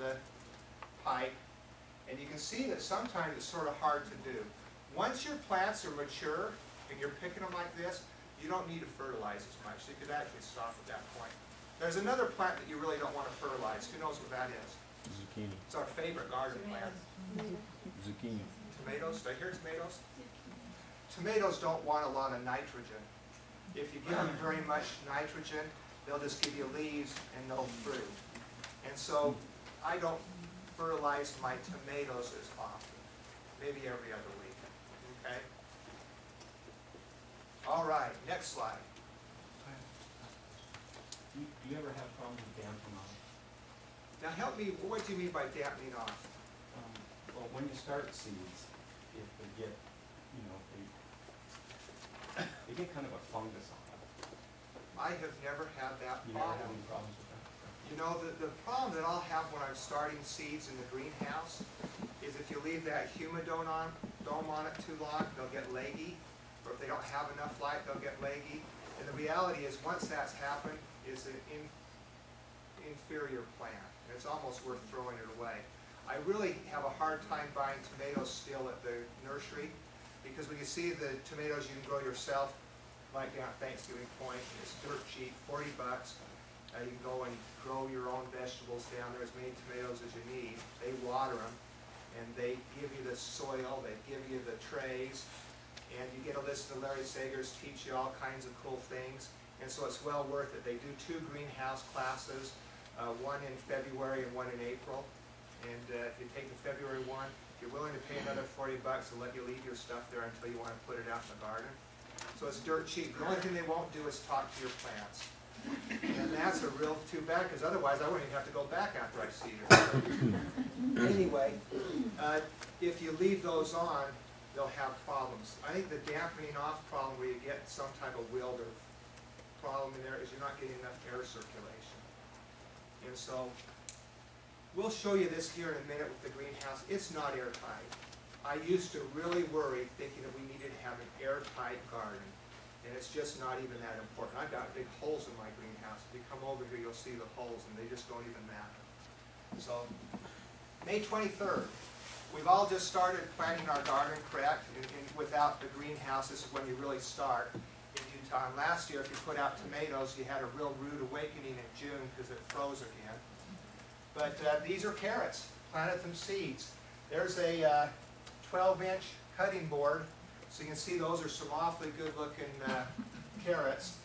the pipe. And you can see that sometimes it's sort of hard to do. Once your plants are mature and you're picking them like this, you don't need to fertilize as much. You could actually stop at that point. There's another plant that you really don't want to fertilize. Who knows what that is? Zucchini. It's our favorite garden plant. Zucchini. Tomatoes. Did I hear tomatoes? Tomatoes don't want a lot of nitrogen. If you give them very much nitrogen, they'll just give you leaves and no fruit. And so I don't fertilize my tomatoes as often. Maybe every other week. Okay? All right, next slide. Do you ever have problems with damping off? Now help me, what do you mean by dampening off? Well, when you start seeds, if they get, you know, they get kind of a fungus on them. I have never had that You never have problem. any problems with that? You know, the problem that I'll have when I'm starting seeds in the greenhouse is if you leave that humidome on it too long, they'll get leggy. Or if they don't have enough light, they'll get leggy. And the reality is, once that's happened, it's an inferior plant. And it's almost worth throwing it away. I really have a hard time buying tomatoes still at the nursery, because when you see the tomatoes you can grow yourself, like down at Thanksgiving Point, it's dirt cheap, 40 bucks. You can go and grow your own vegetables down there, as many tomatoes as you need. They water them, and they give you the soil, they give you the trays, and you get a list of Larry Sager's, teach you all kinds of cool things. And so it's well worth it. They do 2 greenhouse classes, one in February and one in April. And if you take the February one, if you're willing to pay another 40 bucks, they'll let you leave your stuff there until you want to put it out in the garden. So it's dirt cheap. The only thing they won't do is talk to your plants. And that's a real too bad, because otherwise I wouldn't even have to go back after I seed it. Anyway, if you leave those on, they'll have problems. I think the dampening off problem where you get some type of wilt or problem in there is you're not getting enough air circulation. And so we'll show you this here in a minute with the greenhouse. It's not airtight. I used to really worry thinking that we needed to have an airtight garden. And it's just not even that important. I've got big holes in my greenhouse. If you come over here, you'll see the holes, and they just don't even matter. So, May 23rd. We've all just started planting our garden, correct? And without the greenhouse, this is when you really start. In Utah, and last year, if you put out tomatoes, you had a real rude awakening in June because it froze again. But these are carrots, planted from seeds. There's a 12-inch cutting board. So you can see those are some awfully good-looking carrots.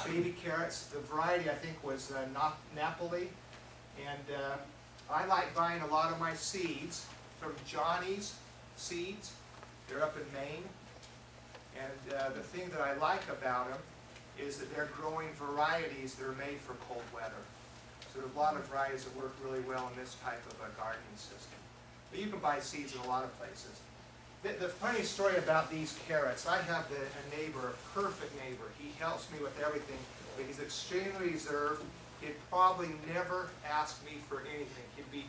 Baby carrots. The variety, I think, was Napoli. And I like buying a lot of my seeds from Johnny's Seeds. They're up in Maine. And the thing that I like about them is that they're growing varieties that are made for cold weather. So there's a lot of varieties that work really well in this type of a gardening system. But you can buy seeds in a lot of places. The funny story about these carrots, I have a neighbor, a perfect neighbor. He helps me with everything, but he's extremely reserved. He'd probably never ask me for anything. He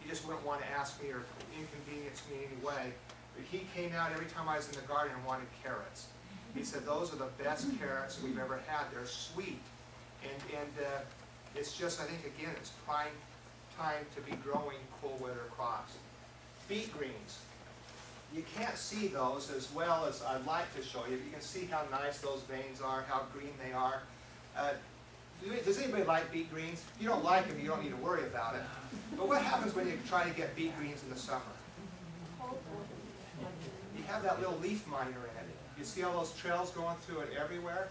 just wouldn't want to ask me or inconvenience me in any way. But he came out every time I was in the garden and wanted carrots. He said, those are the best carrots we've ever had. They're sweet. And it's just, I think, again, it's prime time to be growing cool weather crops. Beet greens. You can't see those as well as I'd like to show you. You can see how nice those veins are, how green they are. Does anybody like beet greens? If you don't like them, you don't need to worry about it. But what happens when you try to get beet greens in the summer? You have that little leaf miner in it. You see all those trails going through it everywhere?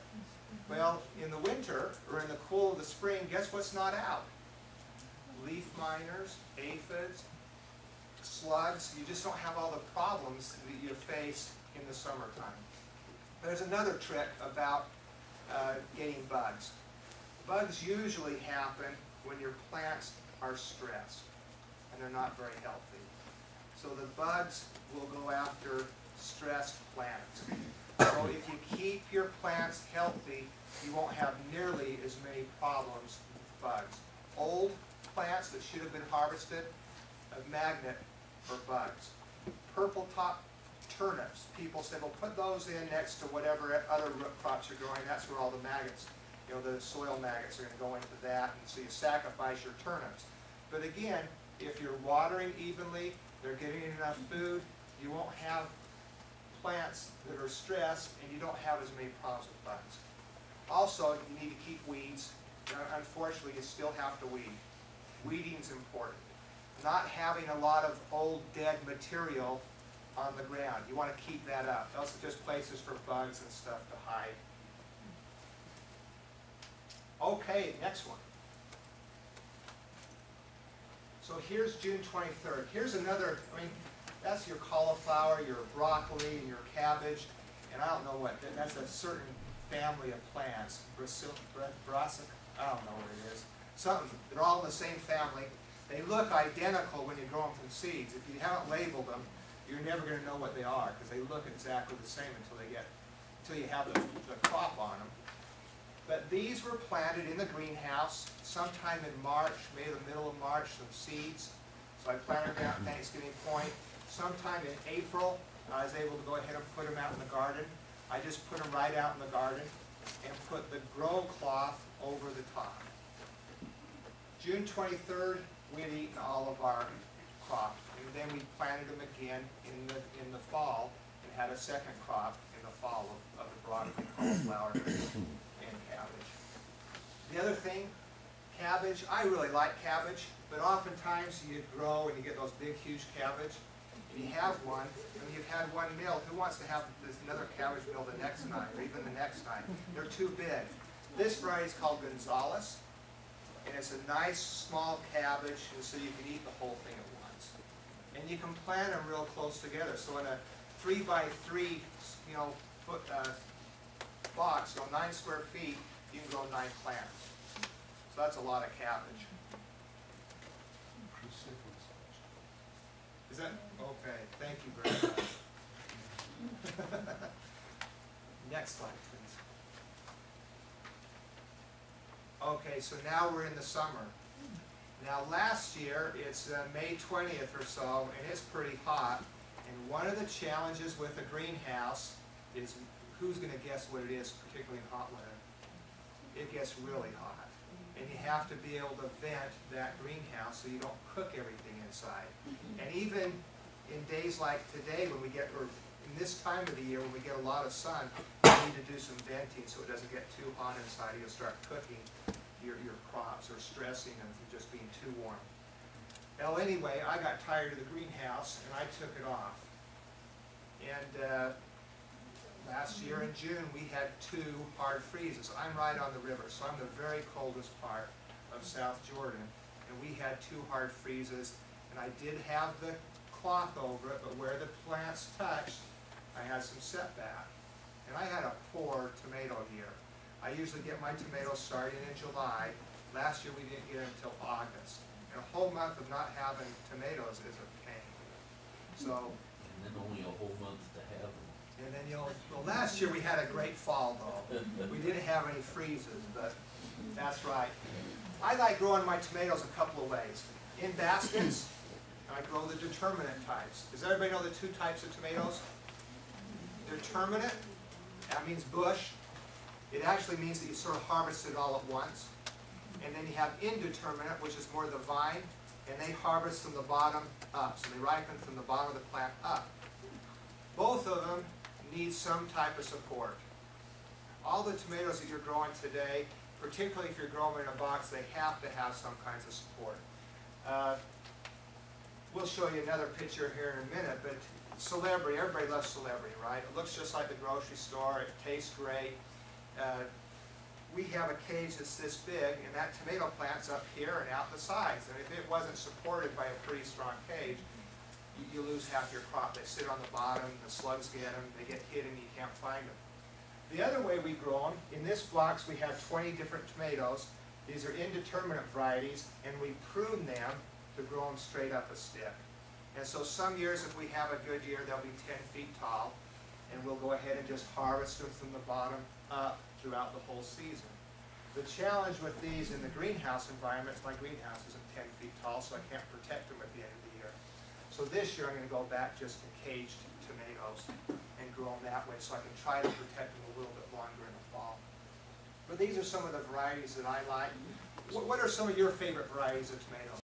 Well, in the winter, or in the cool of the spring, guess what's not out? Leaf miners, aphids, slugs. You just don't have all the problems that you face in the summertime. There's another trick about getting bugs. Bugs usually happen when your plants are stressed and they're not very healthy. So the bugs will go after stressed plants. So if you keep your plants healthy, you won't have nearly as many problems with bugs. Old plants that should have been harvested, a magnet for bugs. Purple top turnips. People said, well, put those in next to whatever other root crops you're growing. That's where all the maggots, the soil maggots are going to go into that. And so you sacrifice your turnips. But again, if you're watering evenly, they're getting enough food, you won't have plants that are stressed, and you don't have as many problems with bugs. Also, you need to keep weeds. Unfortunately, you still have to weed. Weeding is important. Not having a lot of old dead material on the ground. You want to keep that up. Those are just places for bugs and stuff to hide. Okay, next one. So here's June 23rd. Here's another, that's your cauliflower, your broccoli, and your cabbage, and I don't know what, that's a certain family of plants. Brassica, I don't know what it is. Something, they're all in the same family. They look identical when you grow them from seeds. If you haven't labeled them, you're never going to know what they are, because they look exactly the same until you have the crop on them. But these were planted in the greenhouse sometime in March, maybe the middle of March, some seeds. So I planted them at Thanksgiving Point. Sometime in April, I was able to go ahead and put them out in the garden. I just put them right out in the garden and put the grow cloth over the top. June 23rd, we had eaten all of our crop. And then we planted them again in the fall and had a second crop in the fall of the broccoli, cauliflower, and cabbage. The other thing, cabbage, I really like cabbage, but oftentimes you grow and you get those big, huge cabbage, and you have one, and you've had one meal. Who wants to have another cabbage meal the next night, or even the next night? They're too big. This variety is called Gonzales, and it's a nice, small cabbage, and so you can eat the whole thing at once. And you can plant them real close together. So in a 3x3, box, 9 square feet, you can grow 9 plants. So that's a lot of cabbage. Is that okay? Thank you very much. Next slide, please. Okay, so now we're in the summer. Now last year, it's May 20th or so, and it's pretty hot. And one of the challenges with a greenhouse is, who's going to guess what it is, particularly in hot weather? It gets really hot. And you have to be able to vent that greenhouse so you don't cook everything inside. And even in days like today, when we get, or in this time of the year when we get a lot of sun, you need to do some venting so it doesn't get too hot inside. You'll start cooking your crops or stressing them from just being too warm. Well, anyway, I got tired of the greenhouse and I took it off. And last year in June, we had 2 hard freezes. I'm right on the river, so I'm the very coldest part of South Jordan. And we had 2 hard freezes, and I did have the cloth over it, but where the plants touched, I had some setback. And I had a poor tomato year. I usually get my tomatoes starting in July. Last year we didn't get them until August. And a whole month of not having tomatoes is a pain. So. And then only a whole month to have them. And then, well, last year we had a great fall, though. We didn't have any freezes, but that's right. I like growing my tomatoes a couple of ways. In baskets, I grow the determinate types. Does everybody know the 2 types of tomatoes? Determinate, that means bush. It actually means that you sort of harvest it all at once. And then you have indeterminate, which is more the vine, and they harvest from the bottom up. So they ripen from the bottom of the plant up. Both of them need some type of support. All the tomatoes that you're growing today, particularly if you're growing in a box, they have to have some kinds of support. We'll show you another picture here in a minute, but celebrity, everybody loves celebrity, right? It looks just like the grocery store, it tastes great. We have a cage that's this big, and that tomato plant's up here and out the sides. And if it wasn't supported by a pretty strong cage, you lose half your crop. They sit on the bottom, the slugs get them, they get hit and you can't find them. The other way we grow them, in this box we have 20 different tomatoes. These are indeterminate varieties, and we prune them to grow them straight up a stick. And so some years, if we have a good year, they'll be 10 feet tall, and we'll go ahead and just harvest them from the bottom up throughout the whole season. The challenge with these in the greenhouse environment, my greenhouse isn't 10 feet tall, so I can't protect them at the end of the year. So this year I'm going to go back just to caged tomatoes and grow them that way, so I can try to protect them a little bit longer in the fall. But these are some of the varieties that I like. What are some of your favorite varieties of tomatoes?